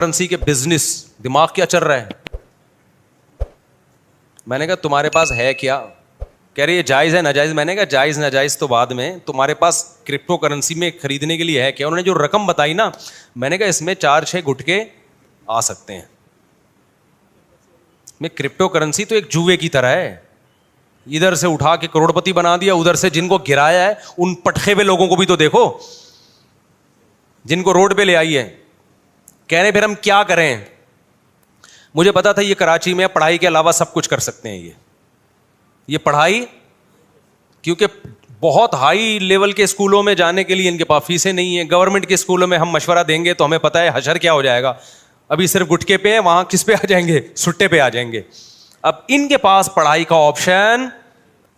Currency کے business دماغ کیا چل رہا ہے. میں نے کہا تمہارے پاس ہے کیا؟ کہہ رہی ہے جائز ہے ناجائز. میں نے کہا جائز ناجائز تو بعد میں, تمہارے پاس کرپٹو کرنسی میں خریدنے کے لیے ہے کیا؟ انہوں نے جو رقم بتائی نا, میں نے کہا اس میں 4-6 گٹکے آ سکتے ہیں. میں کرپٹو کرنسی تو ایک جوئے کی طرح ہے, ادھر سے اٹھا کے کروڑ پتی بنا دیا, ادھر سے جن کو گرایا ہے ان پٹخے ہوئے لوگوں کو بھی تو دیکھو, جن کو روڈ پہ لے آئی ہے. کہہ رہے پھر ہم کیا کریں؟ مجھے پتا تھا یہ کراچی میں پڑھائی کے علاوہ سب کچھ کر سکتے ہیں. یہ پڑھائی, کیونکہ بہت ہائی لیول کے اسکولوں میں جانے کے لیے ان کے پاس فیسیں نہیں ہیں. گورنمنٹ کے اسکولوں میں ہم مشورہ دیں گے تو ہمیں پتا ہے حشر کیا ہو جائے گا. ابھی صرف گٹکے پہ ہیں, وہاں کس پہ آ جائیں گے؟ سٹے پہ آ جائیں گے. اب ان کے پاس پڑھائی کا آپشن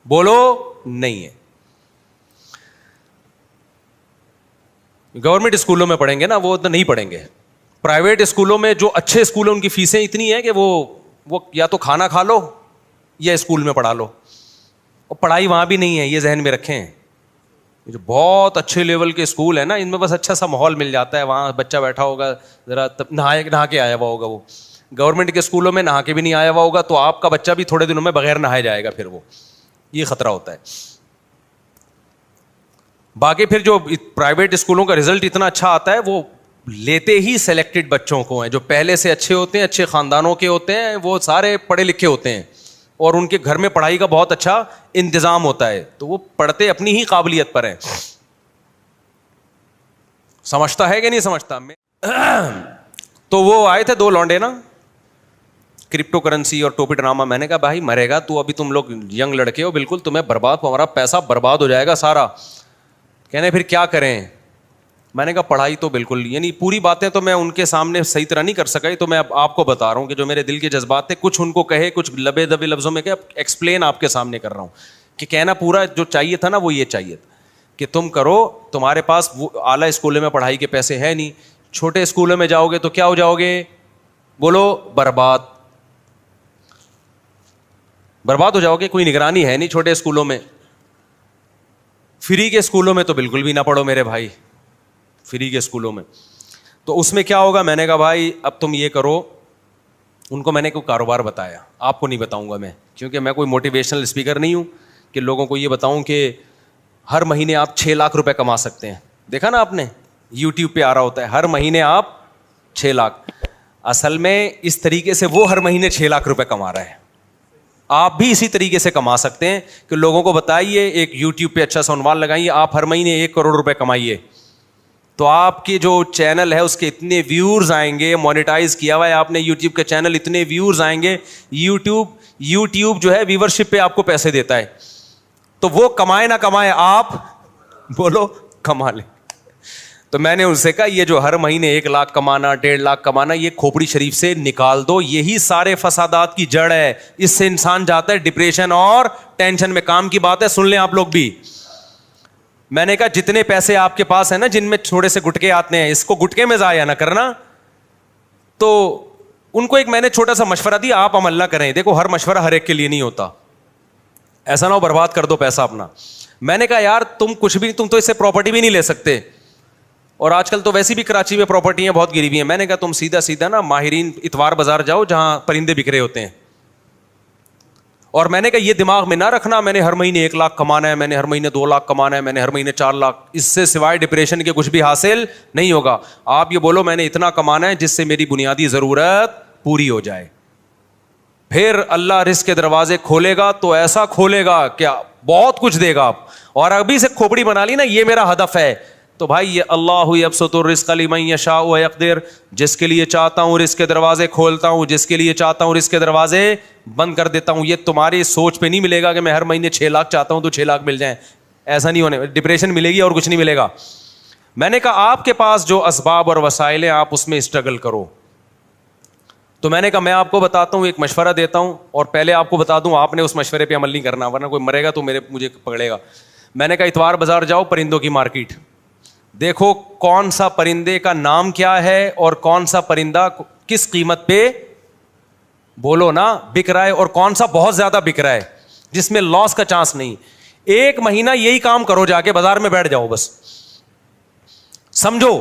بولو نہیں ہے. گورنمنٹ اسکولوں میں پڑھیں گے نا, وہ تو نہیں پڑھیں گے. پرائیویٹ اسکولوں میں جو اچھے اسکول ہیں ان کی فیسیں اتنی ہیں کہ وہ یا تو کھانا کھا لو یا اسکول میں پڑھا لو, اور پڑھائی وہاں بھی نہیں ہے. یہ ذہن میں رکھیں, جو بہت اچھے لیول کے اسکول ہیں نا, ان میں بس اچھا سا ماحول مل جاتا ہے. وہاں بچہ بیٹھا ہوگا, ذرا نہا کے آیا ہوا ہوگا. وہ گورنمنٹ کے اسکولوں میں نہا کے بھی نہیں آیا ہوا ہوگا تو آپ کا بچہ بھی تھوڑے دنوں میں بغیر نہائے جائے گا. پھر وہ یہ خطرہ ہوتا ہے. باقی پھر جو پرائیویٹ اسکولوں کا رزلٹ اتنا اچھا آتا ہے, وہ لیتے ہی سلیکٹڈ بچوں کو ہیں, جو پہلے سے اچھے ہوتے ہیں, اچھے خاندانوں کے ہوتے ہیں, وہ سارے پڑھے لکھے ہوتے ہیں اور ان کے گھر میں پڑھائی کا بہت اچھا انتظام ہوتا ہے, تو وہ پڑھتے اپنی ہی قابلیت پر ہیں. سمجھتا ہے کہ نہیں سمجھتا؟ تو وہ آئے تھے 2 لونڈے نا, کرپٹو کرنسی اور ٹوپی ڈرامہ. میں نے کہا بھائی مرے گا تو, ابھی تم لوگ ینگ لڑکے ہو, بالکل تمہیں برباد, ہمارا پیسہ برباد ہو جائے گا سارا. کہنے پھر کیا کریں؟ میں نے کہا پڑھائی تو بالکل, یعنی پوری باتیں تو میں ان کے سامنے صحیح طرح نہیں کر سکا, تو میں اب آپ کو بتا رہا ہوں کہ جو میرے دل کے جذبات تھے, کچھ ان کو کہے, کچھ لبے دبے لفظوں میں کہ ایکسپلین آپ کے سامنے کر رہا ہوں. کہ کہنا پورا جو چاہیے تھا نا وہ یہ چاہیے تھا کہ تم کرو, تمہارے پاس وہ اعلیٰ اسکولوں میں پڑھائی کے پیسے ہے نہیں, چھوٹے اسکولوں میں جاؤ گے تو کیا ہو جاؤ گے؟ بولو برباد. برباد ہو جاؤ گے. کوئی نگرانی ہے نہیں چھوٹے اسکولوں میں. فری کے اسکولوں میں تو بالکل بھی نہ پڑھو میرے بھائی, فری کے اسکولوں میں. تو اس میں کیا ہوگا؟ میں نے کہا بھائی اب تم یہ کرو. ان کو میں نے کوئی کاروبار بتایا, آپ کو نہیں بتاؤں گا میں, کیونکہ میں کوئی موٹیویشنل اسپیکر نہیں ہوں کہ لوگوں کو یہ بتاؤں کہ ہر مہینے آپ 6 لاکھ روپے کما سکتے ہیں. دیکھا نا آپ نے, یوٹیوب پہ آ رہا ہوتا ہے ہر مہینے آپ 6 لاکھ. اصل میں اس طریقے سے وہ ہر مہینے 6 لاکھ روپے کما رہا ہے. آپ بھی اسی طریقے سے کما سکتے ہیں کہ لوگوں کو بتائیے, ایک یوٹیوب پہ اچھا سا عنوان لگائیے, آپ ہر مہینے 1 کروڑ روپے کمائیے, تو آپ کے جو چینل ہے اس کے اتنے ویورز آئیں گے. مونیٹائز کیا ہوا ہے آپ نے یوٹیوب کے چینل, اتنے ویورز آئیں گے. یوٹیوب جو ہے ویورشپ پہ آپ کو پیسے دیتا ہے, تو وہ کمائے نہ کمائے آپ بولو کما لیں. تو میں نے ان سے کہا یہ جو ہر مہینے 1 لاکھ کمانا, 1.5 لاکھ کمانا, یہ کھوپڑی شریف سے نکال دو. یہی سارے فسادات کی جڑ ہے. اس سے انسان جاتا ہے ڈپریشن اور ٹینشن میں. کام کی بات ہے, سن لیں آپ لوگ بھی. میں نے کہا جتنے پیسے آپ کے پاس ہیں نا, جن میں تھوڑے سے گٹکے آتے ہیں, اس کو گٹکے میں ضائع نہ کرنا. تو ان کو ایک میں نے چھوٹا سا مشورہ دیا, آپ عمل نہ کریں. دیکھو ہر مشورہ ہر ایک کے لیے نہیں ہوتا, ایسا نہ ہو برباد کر دو پیسہ اپنا. میں نے کہا یار تم کچھ بھی, تم تو اس سے پراپرٹی بھی نہیں لے سکتے, اور آج کل تو ویسی بھی کراچی میں پراپرٹیاں بہت گری ہوئی ہیں. میں نے کہا تم سیدھا نا ماہرین اتوار بازار جاؤ جہاں پرندے بک رہے ہوتے ہیں. اور میں نے کہا یہ دماغ میں نہ رکھنا میں نے ہر مہینے 1 لاکھ کمانا ہے, میں نے ہر مہینے 2 لاکھ کمانا ہے, میں نے ہر مہینے 4 لاکھ. اس سے سوائے ڈپریشن کے کچھ بھی حاصل نہیں ہوگا. آپ یہ بولو میں نے اتنا کمانا ہے جس سے میری بنیادی ضرورت پوری ہو جائے. پھر اللہ رزق کے دروازے کھولے گا تو ایسا کھولے گا کیا بہت کچھ دے گا آپ. اور ابھی سے کھوپڑی بنا لی نا یہ میرا ہدف ہے, تو بھائی یہ اللہ یبسط الرزق لمن یشاء ویقدر, جس کے لیے چاہتا ہوں رزق کے دروازے کھولتا ہوں, جس کے لیے چاہتا ہوں رزق کے دروازے بند کر دیتا ہوں. یہ تمہاری سوچ پہ نہیں ملے گا کہ میں ہر مہینے 6 لاکھ چاہتا ہوں تو 6 لاکھ مل جائیں. ایسا نہیں ہونے, ڈپریشن ملے گی اور کچھ نہیں ملے گا. میں نے کہا آپ کے پاس جو اسباب اور وسائل ہیں آپ اس میں اسٹرگل کرو. تو میں نے کہا میں آپ کو بتاتا ہوں, ایک مشورہ دیتا ہوں, اور پہلے آپ کو بتا دوں آپ نے اس مشورے پہ عمل نہیں کرنا ورنہ کوئی مرے گا تو مجھے پکڑے گا. میں نے کہا اتوار بازار جاؤ, پرندوں کی مارکیٹ دیکھو کون سا پرندے کا نام کیا ہے اور کون سا پرندہ کس قیمت پہ بولو نا بک رہا ہے, اور کون سا بہت زیادہ بک رہا ہے جس میں لاس کا چانس نہیں. 1 مہینہ یہی کام کرو, جا کے بازار میں بیٹھ جاؤ, بس سمجھو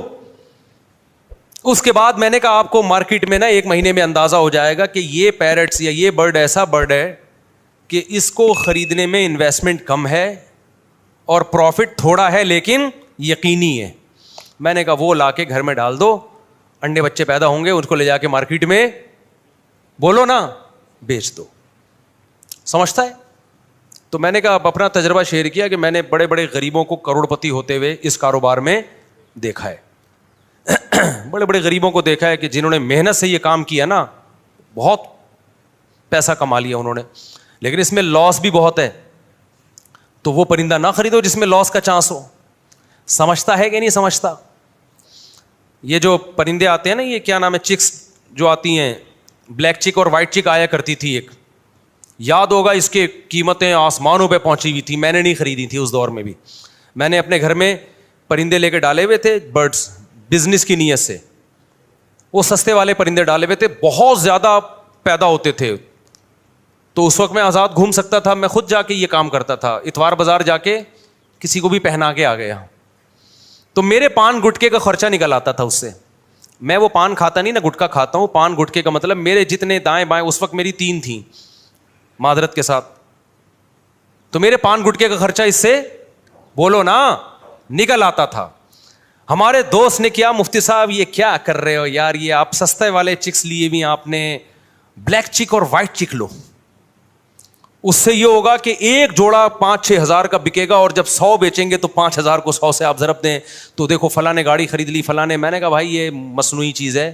اس کے بعد میں نے کہا آپ کو مارکیٹ میں نا 1 مہینے میں اندازہ ہو جائے گا کہ یہ پیرٹس یا یہ برڈ ایسا برڈ ہے کہ اس کو خریدنے میں انویسٹمنٹ کم ہے اور پروفٹ تھوڑا ہے لیکن یقینی ہے. میں نے کہا وہ لا کے گھر میں ڈال دو, انڈے بچے پیدا ہوں گے, اس کو لے جا کے مارکیٹ میں بولو نا بیچ دو. سمجھتا ہے؟ تو میں نے کہا اپنا تجربہ شیئر کیا کہ میں نے بڑے بڑے غریبوں کو کروڑ پتی ہوتے ہوئے اس کاروبار میں دیکھا ہے. بڑے بڑے غریبوں کو دیکھا ہے کہ جنہوں نے محنت سے یہ کام کیا نا, بہت پیسہ کما لیا انہوں نے, لیکن اس میں لاس بھی بہت ہے. تو وہ پرندہ نہ خریدو جس میں لاس کا چانس ہو. سمجھتا ہے کہ نہیں سمجھتا؟ یہ جو پرندے آتے ہیں نا, یہ کیا نام ہے, چکس جو آتی ہیں, بلیک چک اور وائٹ چک آیا کرتی تھی ایک, یاد ہوگا اس کی قیمتیں آسمانوں پہ پہنچی ہوئی تھی. میں نے نہیں خریدی تھی اس دور میں بھی. میں نے اپنے گھر میں پرندے لے کے ڈالے ہوئے تھے, برڈس, بزنس کی نیت سے. وہ سستے والے پرندے ڈالے ہوئے تھے, بہت زیادہ پیدا ہوتے تھے. تو اس وقت میں آزاد گھوم سکتا تھا, میں خود جا کے یہ کام کرتا تھا. اتوار بازار جا کے کسی کو بھی پہنا کے آ گیا. تو میرے پان گٹکے کا خرچہ نکل آتا تھا اس سے. میں وہ پان کھاتا نہیں نا, گٹکا کھاتا ہوں. پان گٹکے کا مطلب میرے جتنے دائیں بائیں, اس وقت میری 3 تھیں معذرت کے ساتھ, تو میرے پان گٹکے کا خرچہ اس سے بولو نا نکل آتا تھا. ہمارے دوست نے کیا, مفتی صاحب یہ کیا کر رہے ہو یار, یہ آپ سستے والے چکس لیے بھی, آپ نے بلیک چک اور وائٹ چک لو. اس سے یہ ہوگا کہ ایک جوڑا 5-6 ہزار کا بکے گا, اور جب 100 بیچیں گے تو 5,000 کو 100 سے آپ ضرب دیں تو دیکھو فلاں نے گاڑی خرید لی, فلاں نے. میں نے کہا بھائی یہ مصنوعی چیز ہے.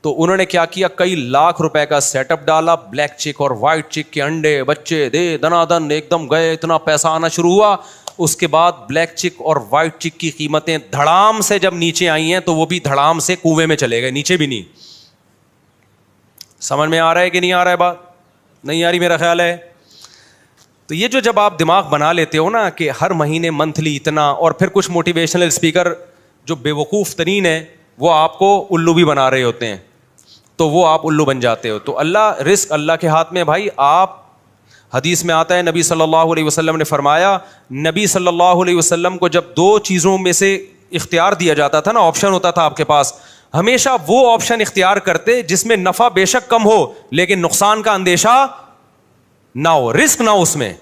تو انہوں نے کیا کیا, کئی لاکھ روپے کا سیٹ اپ ڈالا, بلیک چک اور وائٹ چک کے انڈے بچے دے دنا دن ایک دم گئے, اتنا پیسہ آنا شروع ہوا. اس کے بعد بلیک چک اور وائٹ چک کی قیمتیں دھڑام سے جب نیچے آئی ہیں تو وہ بھی دھڑام سے کنویں میں چلے گئے, نیچے بھی نہیں. سمجھ میں آ رہا ہے کہ نہیں آ رہا ہے؟ بات نہیں آ رہی میرا خیال ہے. تو یہ جو جب آپ دماغ بنا لیتے ہو نا کہ ہر مہینے منتھلی اتنا, اور پھر کچھ موٹیویشنل اسپیکر جو بے وقوف ترین ہے وہ آپ کو الو بھی بنا رہے ہوتے ہیں, تو وہ آپ الو بن جاتے ہو. تو اللہ, رزق اللہ کے ہاتھ میں بھائی. آپ, حدیث میں آتا ہے نبی صلی اللہ علیہ وسلم نے فرمایا, نبی صلی اللہ علیہ وسلم کو جب 2 چیزوں میں سے اختیار دیا جاتا تھا نا, آپشن ہوتا تھا آپ کے پاس, ہمیشہ وہ آپشن اختیار کرتے جس میں نفع بے شک کم ہو لیکن نقصان کا اندیشہ نہ ہو, رسک نہ ہو اس میں.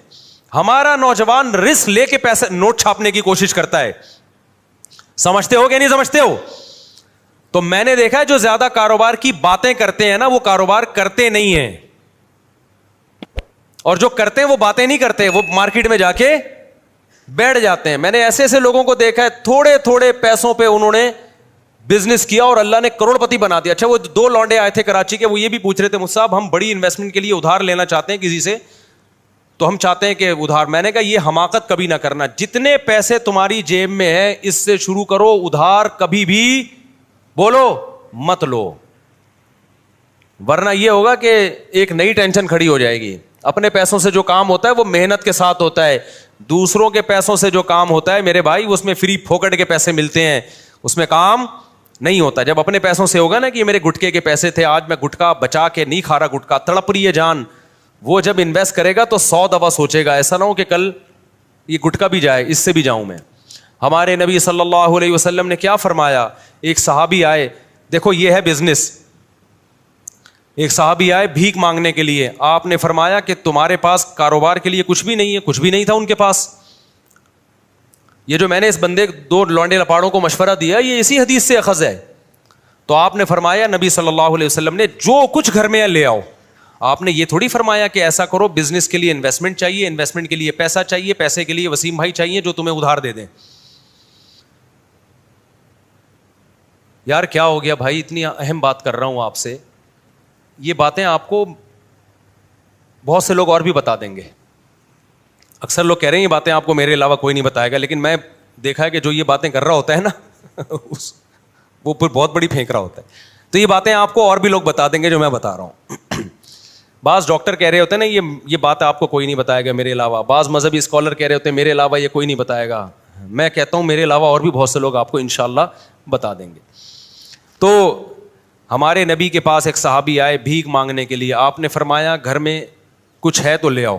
ہمارا نوجوان رسک لے کے پیسے نوٹ چھاپنے کی کوشش کرتا ہے. سمجھتے ہو کہ نہیں سمجھتے ہو؟ تو میں نے دیکھا ہے جو زیادہ کاروبار کی باتیں کرتے ہیں نا, وہ کاروبار کرتے نہیں ہیں, اور جو کرتے ہیں وہ باتیں نہیں کرتے, وہ مارکیٹ میں جا کے بیٹھ جاتے ہیں. میں نے ایسے ایسے لوگوں کو دیکھا ہے, تھوڑے تھوڑے پیسوں پہ انہوں نے بزنس کیا اور اللہ نے کروڑ پتی بنا دیا. اچھا, وہ 2 لونڈے آئے تھے کراچی کے, وہ یہ بھی پوچھ رہے تھے مجھ صاحب ہم بڑی انویسٹمنٹ کے لیے ادھار لینا چاہتے ہیں کسی سے, تو ہم چاہتے ہیں کہ ادھار. میں نے کہا یہ حماقت کبھی نہ کرنا, جتنے پیسے تمہاری جیب میں ہے اس سے شروع کرو, ادھار کبھی بھی بولو مت لو, ورنہ یہ ہوگا کہ ایک نئی ٹینشن کھڑی ہو جائے گی. اپنے پیسوں سے جو کام ہوتا ہے وہ محنت کے ساتھ ہوتا ہے, دوسروں کے پیسوں سے جو کام ہوتا ہے میرے بھائی اس میں فری پھوکٹ کے پیسے ملتے ہیں, اس میں کام نہیں ہوتا. جب اپنے پیسوں سے ہوگا نا کہ میرے گٹکے کے پیسے تھے, آج میں گٹکا بچا کے نہیں کھا رہا, گٹکا تڑپ رہی ہے جان, وہ جب انویسٹ کرے گا تو 100 دفعہ سوچے گا, ایسا نہ ہو کہ کل یہ گٹکا بھی جائے, اس سے بھی جاؤں میں. ہمارے نبی صلی اللہ علیہ وسلم نے کیا فرمایا, ایک صحابی آئے, دیکھو یہ ہے بزنس, ایک صحابی آئے بھیک مانگنے کے لیے, آپ نے فرمایا کہ تمہارے پاس کاروبار کے لیے کچھ بھی نہیں ہے, کچھ بھی نہیں تھا ان کے پاس. یہ جو میں نے اس بندے 2 لونڈے لپاڑوں کو مشورہ دیا یہ اسی حدیث سے اخذ ہے. تو آپ نے فرمایا, نبی صلی اللہ علیہ وسلم نے, جو کچھ گھر میں ہے لے آؤ. آپ نے یہ تھوڑی فرمایا کہ ایسا کرو, بزنس کے لیے انویسٹمنٹ چاہیے, انویسٹمنٹ کے لیے پیسہ چاہیے, پیسے کے لیے وسیم بھائی چاہیے جو تمہیں ادھار دے دیں. یار کیا ہو گیا بھائی, اتنی اہم بات کر رہا ہوں آپ سے, یہ باتیں آپ کو بہت سے لوگ اور بھی بتا دیں گے. اکثر لوگ کہہ رہے ہیں یہ باتیں آپ کو میرے علاوہ کوئی نہیں بتائے گا, لیکن میں دیکھا ہے کہ جو یہ باتیں کر رہا ہوتا ہے نا وہ پھر بہت بڑی پھینک رہا ہوتا ہے. تو یہ باتیں آپ کو اور بھی لوگ بتا دیں گے جو میں بتا رہا ہوں. بعض ڈاکٹر کہہ رہے ہوتے ہیں نا یہ بات آپ کو کوئی نہیں بتائے گا میرے علاوہ, بعض مذہبی اسکالر کہہ رہے ہوتے ہیں میرے علاوہ یہ کوئی نہیں بتائے گا. میں کہتا ہوں میرے علاوہ اور بھی بہت سے لوگ آپ کو انشاءاللہ بتا دیں گے. تو ہمارے نبی کے پاس ایک صحابی آئے بھیک مانگنے کے لیے, آپ نے فرمایا گھر میں کچھ ہے تو لے آؤ.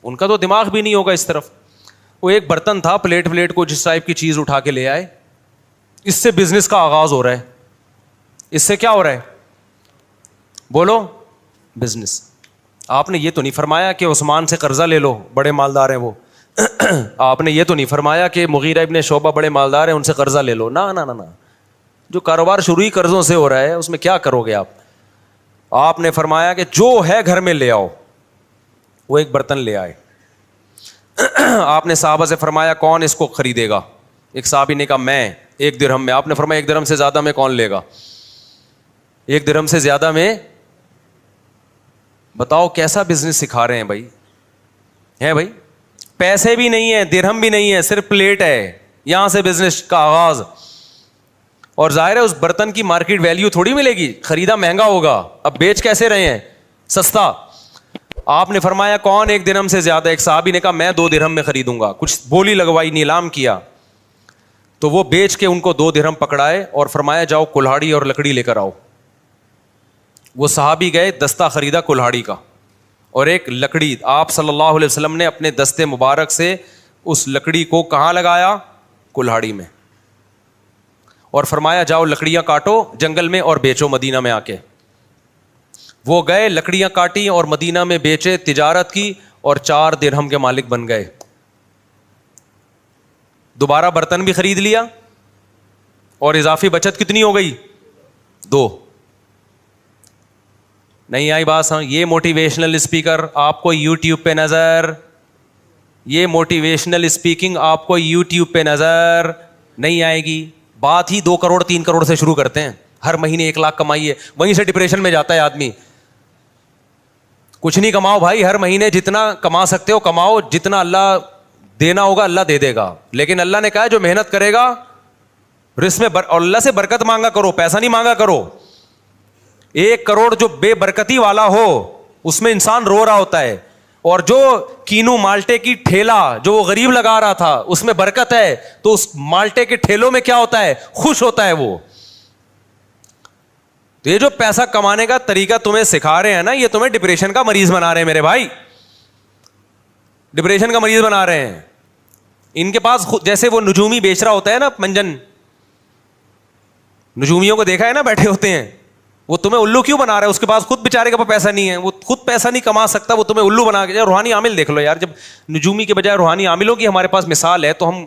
ان کا تو دماغ بھی نہیں ہوگا اس طرف, وہ ایک برتن تھا, پلیٹ کو جس ٹائپ کی چیز اٹھا کے لے آئے, اس سے بزنس کا آغاز ہو رہا ہے. اس سے کیا ہو رہا ہے؟ بولو، بزنس. آپ نے یہ تو نہیں فرمایا کہ عثمان سے قرضہ لے لو، بڑے مالدار ہیں وہ. آپ نے یہ تو نہیں فرمایا کہ مغیرہ ابن شعبہ بڑے مالدار ہیں ان سے قرضہ لے لو. نہ نہ نہ، جو کاروبار شروع ہی قرضوں سے ہو رہا ہے اس میں کیا کرو گے آپ؟ آپ نے فرمایا کہ جو ہے گھر میں لے آؤ. وہ ایک برتن لے آئے. آپ نے صحابہ سے فرمایا کون اس کو خریدے گا؟ ایک صحابی نے کہا میں، 1 درہم میں. آپ نے فرمایا 1 درہم سے زیادہ میں کون لے گا؟ 1 درہم سے زیادہ میں. بتاؤ کیسا بزنس سکھا رہے ہیں بھائی؟ ہے بھائی، پیسے بھی نہیں ہے، درہم بھی نہیں ہے، صرف پلیٹ ہے. یہاں سے بزنس کا آغاز. اور ظاہر ہے اس برتن کی مارکیٹ ویلیو تھوڑی ملے گی، خریدا مہنگا ہوگا. اب بیچ کیسے رہے ہیں؟ سستا. آپ نے فرمایا کون 1 درہم سے زیادہ؟ ایک صحابی نے کہا میں 2 درہم میں خریدوں گا. کچھ بولی لگوائی، نیلام کیا. تو وہ بیچ کے ان کو 2 درہم پکڑائے اور فرمایا جاؤ کلہاڑی اور لکڑی لے کر آؤ. وہ صحابی گئے، دستہ خریدا کلہاڑی کا اور ایک لکڑی. آپ صلی اللہ علیہ وسلم نے اپنے دستے مبارک سے اس لکڑی کو کہاں لگایا؟ کلہاڑی میں. اور فرمایا جاؤ لکڑیاں کاٹو جنگل میں اور بیچو مدینہ میں آ کے. وہ گئے، لکڑیاں کاٹی اور مدینہ میں بیچے، تجارت کی اور 4 درہم کے مالک بن گئے. دوبارہ برتن بھی خرید لیا اور اضافی بچت کتنی ہو گئی؟ 2. نہیں آئی بات سمجھ؟ یہ موٹیویشنل اسپیکر آپ کو یوٹیوب پہ نظر، یہ موٹیویشنل اسپیکنگ آپ کو یوٹیوب پہ نظر نہیں آئے گی. بات ہی 2 کروڑ 3 کروڑ سے شروع کرتے ہیں. ہر مہینے 1 لاکھ کمائیے، وہیں سے ڈپریشن میں جاتا ہے آدمی. کچھ نہیں کماؤ بھائی، ہر مہینے جتنا کما سکتے ہو کماؤ، جتنا اللہ دینا ہوگا اللہ دے دے گا. لیکن اللہ نے کہا جو محنت کرے گا رزق میں اور اللہ سے برکت مانگا کرو، پیسہ نہیں مانگا کرو. 1 کروڑ جو بے برکتی والا ہو اس میں انسان رو رہا ہوتا ہے، اور جو کینو مالٹے کی ٹھیلا جو وہ غریب لگا رہا تھا اس میں برکت ہے، تو اس مالٹے کے ٹھیلوں میں کیا ہوتا ہے؟ خوش ہوتا ہے وہ. تو یہ جو پیسہ کمانے کا طریقہ تمہیں سکھا رہے ہیں نا، یہ تمہیں ڈپریشن کا مریض بنا رہے ہیں میرے بھائی، ڈپریشن کا مریض بنا رہے ہیں. ان کے پاس جیسے وہ نجومی بیچ رہا ہوتا ہے نا، منجن نجومیوں کو دیکھا ہے نا بیٹھے ہوتے ہیں، وہ تمہیں الو کیوں بنا رہا ہے؟ اس کے پاس خود بیچارے کے پاس پیسہ نہیں ہے، وہ خود پیسہ نہیں کما سکتا، وہ تمہیں الو بنا کے. روحانی عامل دیکھ لو یار، جب نجومی کے بجائے روحانی عاملوں کی ہمارے پاس مثال ہے تو ہم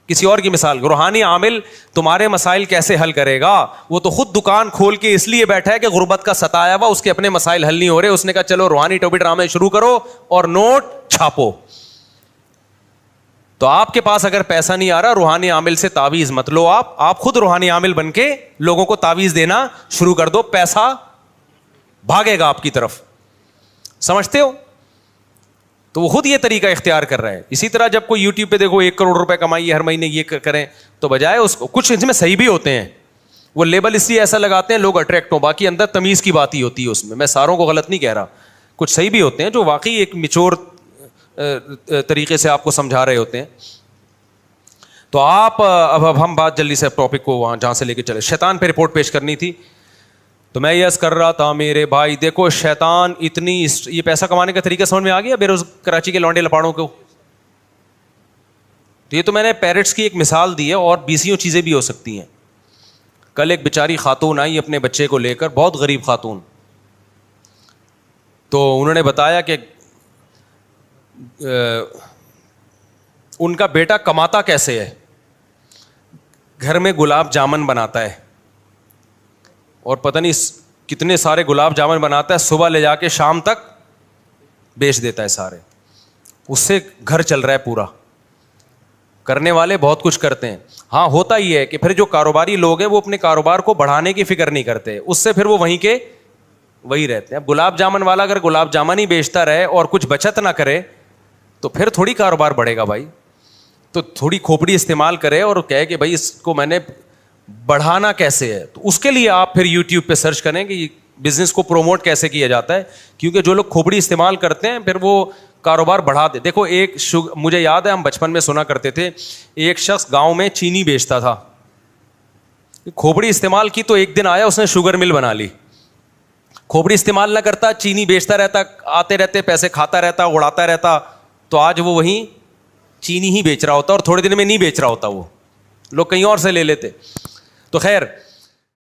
کسی اور کی مثال. روحانی عامل تمہارے مسائل کیسے حل کرے گا؟ وہ تو خود دکان کھول کے اس لیے بیٹھا ہے کہ غربت کا ستایا ہوا، اس کے اپنے مسائل حل نہیں ہو رہے. اس نے کہا چلو روحانی ٹوپی ڈرامے شروع کرو اور نوٹ چھاپو. تو آپ کے پاس اگر پیسہ نہیں آ رہا، روحانی عامل سے تعویذ مت لو. آپ خود روحانی عامل بن کے لوگوں کو تعویذ دینا شروع کر دو، پیسہ بھاگے گا آپ کی طرف. سمجھتے ہو؟ تو وہ خود یہ طریقہ اختیار کر رہا ہے. اسی طرح جب کوئی یوٹیوب پہ دیکھو 1 کروڑ روپے کمائیے ہر مہینے یہ کریں، تو بجائے اس کو کچھ اس میں صحیح بھی ہوتے ہیں، وہ لیبل اس لیے ایسا لگاتے ہیں لوگ اٹریکٹ ہوں، باقی اندر تمیز کی بات ہی ہوتی ہے اس میں. میں ساروں کو غلط نہیں کہہ رہا، کچھ صحیح بھی ہوتے ہیں جو واقعی ایک میچور طریقے سے آپ کو سمجھا رہے ہوتے ہیں. تو آپ اب ہم بات جلدی سے ٹاپک کو وہاں جہاں سے لے کے چلے. شیطان پہ رپورٹ پیش کرنی تھی. تو میں یس کر رہا تھا میرے بھائی، دیکھو شیطان اتنی، یہ پیسہ کمانے کا طریقہ سمجھ میں آ گیا بے روز کراچی کے لونڈے لپاڑوں کو. تو یہ تو میں نے پیرٹس کی ایک مثال دی ہے، اور 20 چیزیں بھی ہو سکتی ہیں. کل ایک بیچاری خاتون آئی اپنے بچے کو لے کر، بہت غریب خاتون. تو انہوں نے بتایا کہ ان کا بیٹا کماتا کیسے ہے، گھر میں گلاب جامن بناتا ہے، اور پتہ نہیں کتنے سارے گلاب جامن بناتا ہے، صبح لے جا کے شام تک بیچ دیتا ہے سارے. اس سے گھر چل رہا ہے پورا. کرنے والے بہت کچھ کرتے ہیں. ہاں ہوتا ہی ہے کہ پھر جو کاروباری لوگ ہیں وہ اپنے کاروبار کو بڑھانے کی فکر نہیں کرتے، اس سے پھر وہ وہیں کے وہی رہتے ہیں. اب گلاب جامن والا اگر گلاب جامن ہی بیچتا رہے اور کچھ بچت نہ کرے تو پھر تھوڑی کاروبار بڑھے گا بھائی. تو تھوڑی کھوپڑی استعمال کرے اور کہے کہ بھائی اس کو میں نے بڑھانا کیسے ہے. تو اس کے لیے آپ پھر یوٹیوب پہ سرچ کریں کہ بزنس کو پروموٹ کیسے کیا جاتا ہے، کیونکہ جو لوگ کھوپڑی استعمال کرتے ہیں پھر وہ کاروبار بڑھا دے. دیکھو ایک مجھے یاد ہے ہم بچپن میں سنا کرتے تھے، ایک شخص گاؤں میں چینی بیچتا تھا. کھوپڑی استعمال کی تو ایک دن آیا اس نے شوگر مل بنا لی. کھوپڑی استعمال نہ کرتا، چینی بیچتا رہتا، آتے رہتے پیسے کھاتا رہتا، اڑاتا رہتا، تو آج وہ وہیں چینی ہی بیچ رہا ہوتا، اور تھوڑے دن میں نہیں بیچ رہا ہوتا، وہ لوگ کہیں اور سے لے لیتے. تو خیر